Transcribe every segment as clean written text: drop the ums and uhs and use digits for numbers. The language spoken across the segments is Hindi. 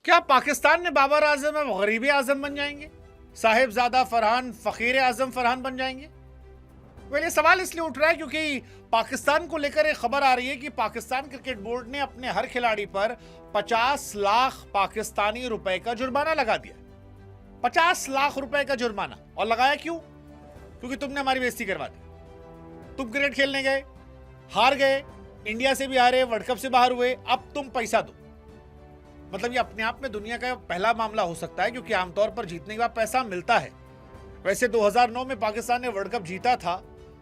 क्या पाकिस्तान ने बाबर आजम अब गरीब आजम बन जाएंगे? साहिबजादा फरहान फकीर आजम फरहान बन जाएंगे? ये सवाल इसलिए उठ रहा है क्योंकि पाकिस्तान को लेकर एक खबर आ रही है कि पाकिस्तान क्रिकेट बोर्ड ने अपने हर खिलाड़ी पर 50 लाख पाकिस्तानी रुपए का जुर्माना लगा दिया। 50 लाख रुपए का जुर्माना। और लगाया क्यों? क्योंकि तुमने हमारी बेइज्जती करवा दी। तुम क्रिकेट खेलने गए, हार गए, इंडिया से भी हारे, वर्ल्ड कप से बाहर हुए, अब तुम पैसा दो। मतलब ये अपने आप में दुनिया का पहला मामला हो सकता है, क्योंकि आमतौर पर जीतने के बाद पैसा मिलता है। वैसे 2009 में पाकिस्तान ने वर्ल्ड कप जीता था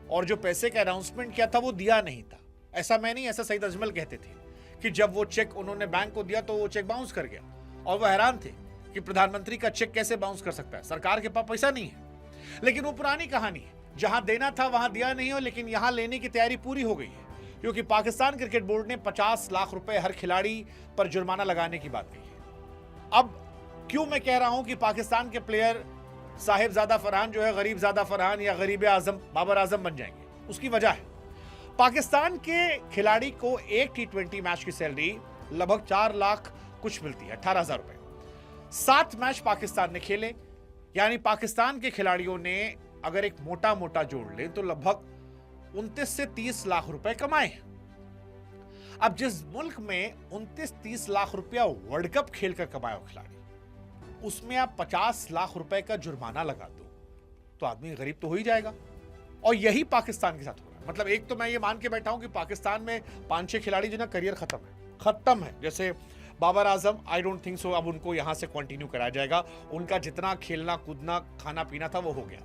और जो पैसे का अनाउंसमेंट किया था वो दिया नहीं था। ऐसा मैं नहीं, ऐसा सईद अजमल कहते थे कि जब वो चेक उन्होंने बैंक को दिया तो वो चेक बाउंस कर गया और वो हैरान थे कि प्रधानमंत्री का चेक कैसे बाउंस कर सकता है, सरकार के पास पैसा नहीं है। लेकिन वो पुरानी कहानी है, जहां देना था वहां दिया नहीं हो, लेकिन यहां लेने की तैयारी पूरी हो गई है, क्योंकि पाकिस्तान क्रिकेट बोर्ड ने 50 लाख रुपए हर खिलाड़ी पर जुर्माना लगाने की बात कही है। अब क्यों मैं कह रहा हूं कि पाकिस्तान के प्लेयर साहिबजादा फरहान जो है गरीबजादा फरहान या गरीब आजम बाबर आजम बन जाएंगे, उसकी वजह है पाकिस्तान के खिलाड़ी को एक T20 मैच की सैलरी लगभग 4 लाख कुछ मिलती है, 18,000 रुपए। 7 मैच पाकिस्तान ने खेले, यानी पाकिस्तान के खिलाड़ियों ने अगर एक मोटा मोटा जोड़ ले तो लगभग 29 से 30 लाख रुपए कमाए। अब जिस मुल्क में 29-30 लाख रुपया वर्ल्ड कप खेलकर कमाए हो खिलाड़ी, उसमें आप 50 लाख रुपए का जुर्माना लगा दो तो आदमी गरीब तो हो ही जाएगा। और यही पाकिस्तान के साथ हो रहा है। मतलब एक तो मैं ये मान के बैठा हूं कि पाकिस्तान में 5-6 खिलाड़ी जो ना करियर खत्म है। जैसे Babar Azam, I don't think so अब उनको यहां से कंटिन्यू कराया जाएगा। उनका जितना खेलना कूदना खाना पीना था वो हो गया।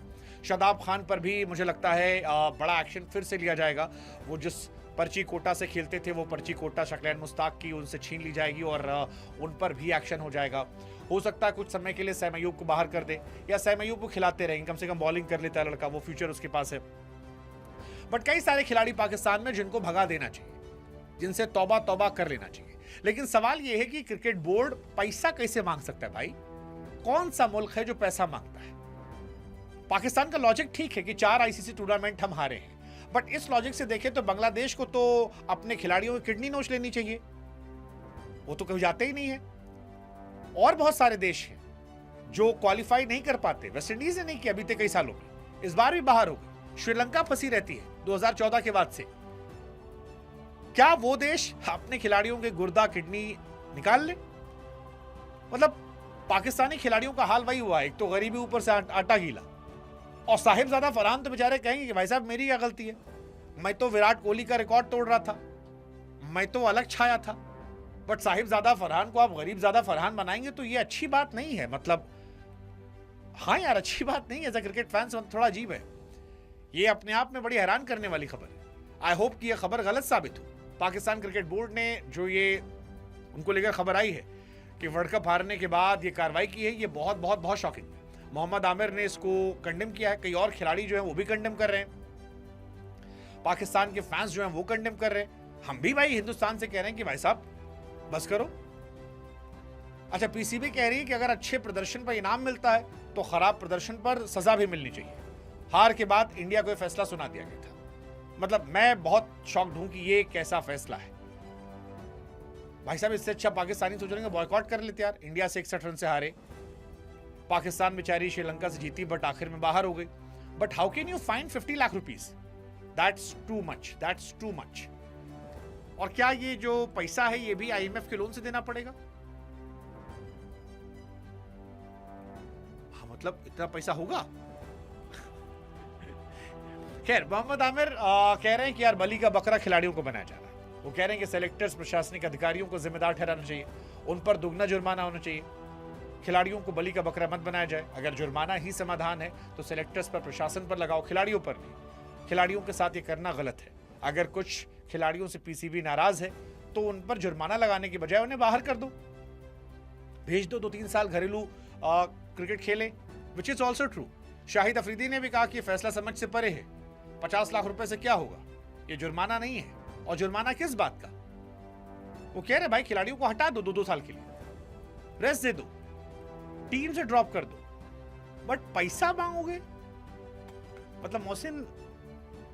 शादाब खान पर भी मुझे लगता है बड़ा एक्शन फिर से लिया जाएगा। वो जिस पर्ची कोटा से खेलते थे वो पर्ची कोटा शक्लैन मुश्ताक की उनसे छीन ली जाएगी और उन पर भी एक्शन हो जाएगा। हो सकता है कुछ समय के लिए सैम अयूब को बाहर कर दे या सैम अयूब को खिलाते रहेंगे, कम से कम बॉलिंग कर लेता है लड़का, वो फ्यूचर उसके पास है। बट कई सारे खिलाड़ी पाकिस्तान में जिनको भगा देना चाहिए, जिनसे तौबा तौबा कर लेना चाहिए। लेकिन सवाल यह है कि क्रिकेट बोर्ड पैसा कैसे मांग सकता है भाई? कौन सा मुल्क है जो पैसा मांगता है? पाकिस्तान का लॉजिक ठीक है कि 4 आईसीसी टूर्नामेंट हम हारे हैं, बट इस लॉजिक से देखें तो बांग्लादेश को तो अपने खिलाड़ियों की किडनी नोच लेनी चाहिए, वो तो कभी जाते ही नहीं है। और बहुत सारे देश हैं जो क्वालिफाई नहीं कर पाते। वेस्ट इंडीज ने नहीं किया बीते कई सालों में, इस बार भी बाहर हो गई। श्रीलंका फंसी रहती है 2014 के बाद से। क्या वो देश अपने खिलाड़ियों के गुर्दा किडनी निकाल ले? मतलब पाकिस्तानी खिलाड़ियों का हाल वही हुआ, एक तो गरीबी ऊपर से आटा गीला। और साहिबजादा फरहान तो बेचारे कहेंगे कि भाई साहब मेरी क्या गलती है, मैं तो विराट कोहली का रिकॉर्ड तोड़ रहा था, मैं तो अलग छाया था। बट साहिबजादा फरहान को आप गरीबजादा फरहान बनाएंगे तो ये अच्छी बात नहीं है। मतलब हाँ यार, अच्छी बात नहीं है। एज अ क्रिकेट फैंस थोड़ा अजीब है। ये अपने आप में बड़ी हैरान करने वाली खबर है। आई होप कि यह खबर गलत साबित हो। पाकिस्तान क्रिकेट बोर्ड ने जो ये उनको लेकर खबर आई है कि वर्ल्ड कप हारने के बाद ये कार्रवाई की है, ये बहुत बहुत बहुत शॉकिंग है। मोहम्मद आमिर ने इसको कंडेम किया है, कई और खिलाड़ी जो हैं वो भी कंडेम कर रहे हैं, पाकिस्तान के फैंस जो हैं वो कंडेम कर रहे हैं। हम भी भाई हिंदुस्तान से कह रहे हैं कि भाई साहब बस करो। अच्छा, पीसीबी कह रही है कि अगर अच्छे प्रदर्शन पर इनाम मिलता है तो खराब प्रदर्शन पर सजा भी मिलनी चाहिए। हार के बाद इंडिया को यह फैसला सुना दिया गया था। मतलब मैं बहुत शॉक्ड हूं कि ये कैसा फैसला है भाई साहब। इससे अच्छा पाकिस्तानी सोच रहे हैं बॉयकॉट कर लेते यार। इंडिया से 61 रन से हारे, पाकिस्तान बेचारी श्रीलंका से जीती बट आखिर में बाहर हो गई। But how can you fine 50 lakh rupees? That's too much, that's too much. और क्या ये जो पैसा है ये भी IMF के लोन से देना पड़ेगा? हाँ, मतलब इतना पैसा होगा? खैर, मोहम्मद आमिर कह रहे हैं कि यार बली का बकरा खिलाड़ियों को बनाया जा रहा है। वो कह रहे हैं कि सेलेक्टर्स, प्रशासनिक अधिकारियों को जिम्मेदार ठहराना चाहिए, उन पर दुगना जुर्माना होना चाहिए। खिलाड़ियों को बली का बकरा मत बनाया जाए। अगर जुर्माना ही समाधान है तो सेलेक्टर्स पर, प्रशासन पर लगाओ, खिलाड़ियों पर नहीं। खिलाड़ियों के साथ ये करना गलत है। अगर कुछ खिलाड़ियों से पीसीबी नाराज है तो उन पर जुर्माना लगाने की बजाय उन्हें बाहर कर दो, भेज दो, 2-3 साल घरेलू क्रिकेट खेलें, which is also true. Shahid Afridi ने भी कहा कि फैसला समझ से परे है। 50 लाख रुपए से क्या होगा? ये जुर्माना नहीं है। और जुर्माना किस बात का? वो कह रहे भाई खिलाड़ियों को हटा दो 2-2 साल के लिए, रेस्ट दे दो, टीम से ड्रॉप कर दो, बट पैसा मांगोगे? मतलब मोहसिन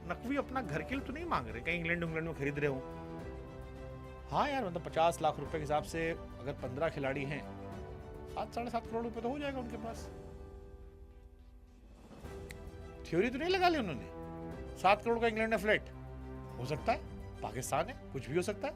नकवी अपना घर के लिए तो नहीं मांग रहे, कहीं इंग्लैंड में खरीद रहे हो। हाँ यार, मतलब 50 लाख रुपए के हिसाब से अगर 15 खिलाड़ी हैं 7-7.5 करोड़ रुपए तो हो जाएगा उनके पास। थ्योरी तो नहीं लगा ली उन्होंने। 7 करोड़ का इंग्लैंड ने फ्लैट, हो सकता है, पाकिस्तान है, कुछ भी हो सकता है।